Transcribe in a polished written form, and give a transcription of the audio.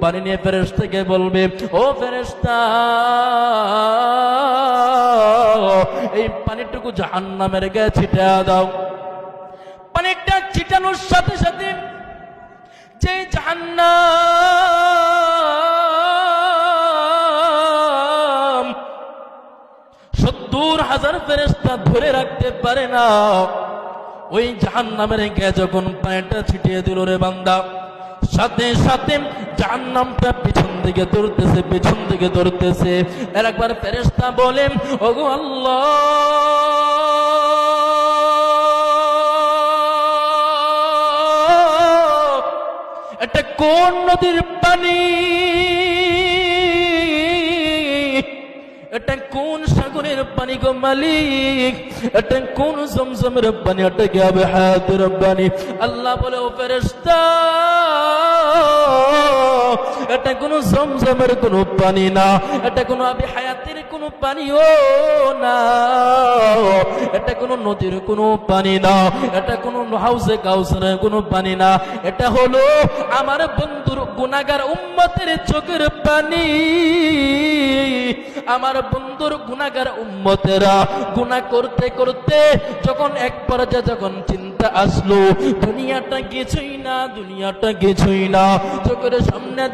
পানি নিয়ে ফেরেশতাকে বলবে, ও ফেরেশতা, এই পানিটুকু জাহান্নামের গায়ে ছিটা দাও। পানিটা ছিটানোর সাথে সাথে যে জাহান্নাম 70,000 ফেরেশতা ধরে রাখতে পারে না, ওই জাহান্নামের গায়ে যখন পানিটা ছিটিয়ে দিল রে বান্দা, সাথে সাথে জাহান্নামটা পিছন দিকে দৌড়তেছে, পিছন দিকে দৌড়তেছে। একবার ফেরেশতা বলেন, ওগো আল্লাহ, এটা কোন নদীর পানি, এটা কোন সাগরের পানি গো মালিক, এটা কোন জমজমের পানি, এটা কি আবে হায়াতের পানি? আল্লাহ বলে, ও ফেরেশতা, এটা কোন জমজমের কোন পানি না, এটা কোন আবে হায়াতের কোন পানিও না, এটা কোন নদীর কোন পানি না, এটা কোন হাউজে কাউসারের কোন পানি না, এটা হলো আমার বন্ধুর গুনাহগার উম্মতের চোখের পানি। আমার বন্ধুর গুনাহগার উম্মতেরা গুনাহ করতে করতে যখন এক পর্যায়ে যখন চিন্তা আসলো দুনিয়াটা কিছুই না, দুনিয়াটা কিছুই না, চোখের সামনে